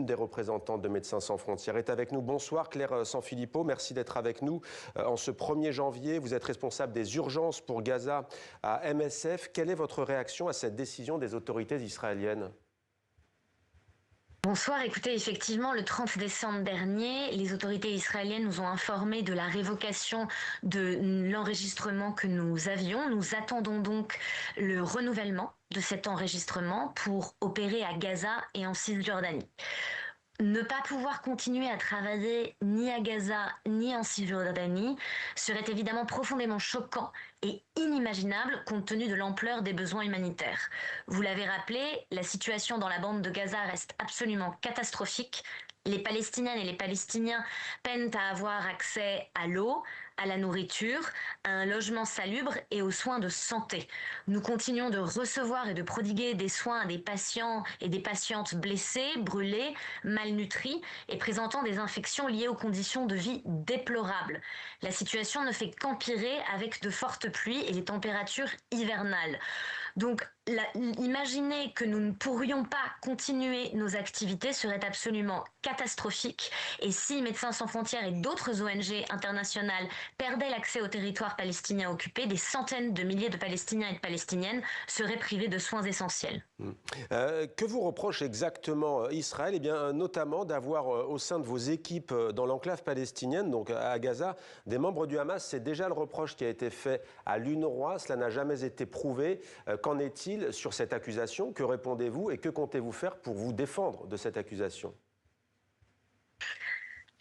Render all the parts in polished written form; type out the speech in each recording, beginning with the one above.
des représentantes de Médecins sans frontières, est avec nous. Bonsoir Claire Sanfilippo, merci d'être avec nous. En ce 1er janvier, vous êtes responsable des urgences pour Gaza à MSF. Quelle est votre réaction à cette décision des autorités israéliennes ? Bonsoir, écoutez, effectivement, le 30 décembre dernier, les autorités israéliennes nous ont informé de la révocation de l'enregistrement que nous avions. Nous attendons donc le renouvellement de cet enregistrement pour opérer à Gaza et en Cisjordanie. Ne pas pouvoir continuer à travailler ni à Gaza ni en Cisjordanie serait évidemment profondément choquant et inimaginable compte tenu de l'ampleur des besoins humanitaires. Vous l'avez rappelé, la situation dans la bande de Gaza reste absolument catastrophique. Les Palestiniennes et les Palestiniens peinent à avoir accès à l'eau, à la nourriture, à un logement salubre et aux soins de santé. Nous continuons de recevoir et de prodiguer des soins à des patients et des patientes blessés, brûlés, malnutris et présentant des infections liées aux conditions de vie déplorables. La situation ne fait qu'empirer avec de fortes pluies et les températures hivernales. Donc, imaginer que nous ne pourrions pas continuer nos activités serait absolument catastrophique. Et si Médecins sans frontières et d'autres ONG internationales perdaient l'accès au territoire palestinien occupé, des centaines de milliers de Palestiniens et de Palestiniennes seraient privés de soins essentiels. Que vous reproche exactement Israël ? Eh bien, notamment d'avoir au sein de vos équipes dans l'enclave palestinienne, donc à Gaza, des membres du Hamas. C'est déjà le reproche qui a été fait à l'UNRWA. Cela n'a jamais été prouvé. Qu'en est-il sur cette accusation ? Que répondez-vous et que comptez-vous faire pour vous défendre de cette accusation ?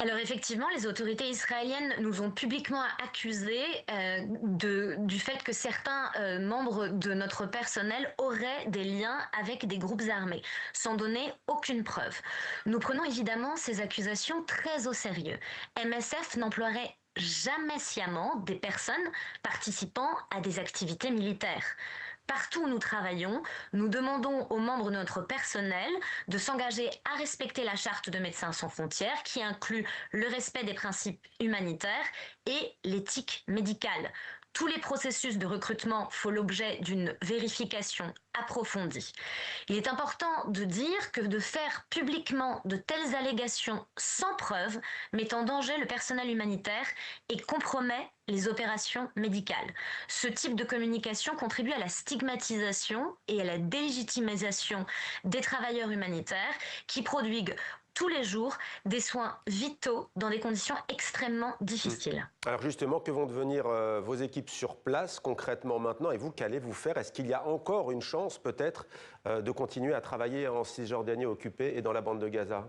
Alors effectivement, les autorités israéliennes nous ont publiquement accusés du fait que certains membres de notre personnel auraient des liens avec des groupes armés, sans donner aucune preuve. Nous prenons évidemment ces accusations très au sérieux. MSF n'emploierait jamais sciemment des personnes participant à des activités militaires. Partout où nous travaillons, nous demandons aux membres de notre personnel de s'engager à respecter la charte de Médecins sans frontières qui inclut le respect des principes humanitaires et l'éthique médicale. Tous les processus de recrutement font l'objet d'une vérification approfondie. Il est important de dire que de faire publiquement de telles allégations sans preuve met en danger le personnel humanitaire et compromet les opérations médicales. Ce type de communication contribue à la stigmatisation et à la délégitimisation des travailleurs humanitaires qui prodiguent tous les jours des soins vitaux dans des conditions extrêmement difficiles. Alors justement, que vont devenir vos équipes sur place concrètement maintenant et vous, qu'allez-vous faire ? Est-ce qu'il y a encore une chance peut-être de continuer à travailler en Cisjordanie occupée et dans la bande de Gaza ?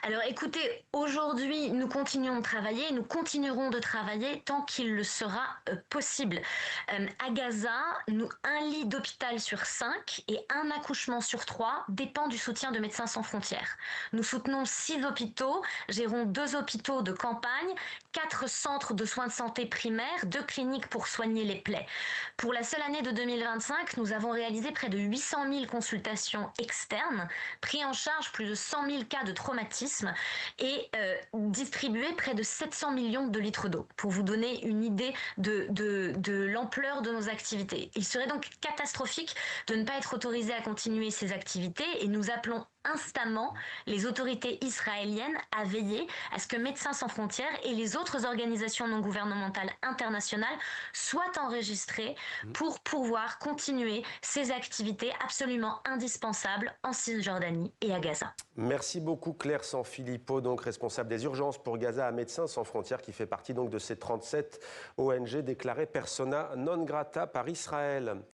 Alors écoutez, aujourd'hui, nous continuons de travailler et nous continuerons de travailler tant qu'il le sera possible. À Gaza, un lit d'hôpital sur 5 et un accouchement sur 3 dépend du soutien de Médecins sans frontières. Nous soutenons 6 hôpitaux, gérons 2 hôpitaux de campagne, 4 centres de soins de santé primaires, 2 cliniques pour soigner les plaies. Pour la seule année de 2025, nous avons réalisé près de 800 000 consultations externes, pris en charge plus de 100 000 cas de traumatisme et distribué près de 700 millions de litres d'eau, pour vous donner une idée de l'ampleur de nos activités. Il serait donc catastrophique de ne pas être autorisé à continuer ces activités et nous appelons instamment les autorités israéliennes à veiller à ce que Médecins sans frontières et les autres organisations non gouvernementales internationales soient enregistrées pour pouvoir continuer ces activités absolument indispensables en Cisjordanie et à Gaza. Merci beaucoup Claire Sanfilippo, donc responsable des urgences pour Gaza à Médecins sans frontières, qui fait partie donc de ces 37 ONG déclarées persona non grata par Israël.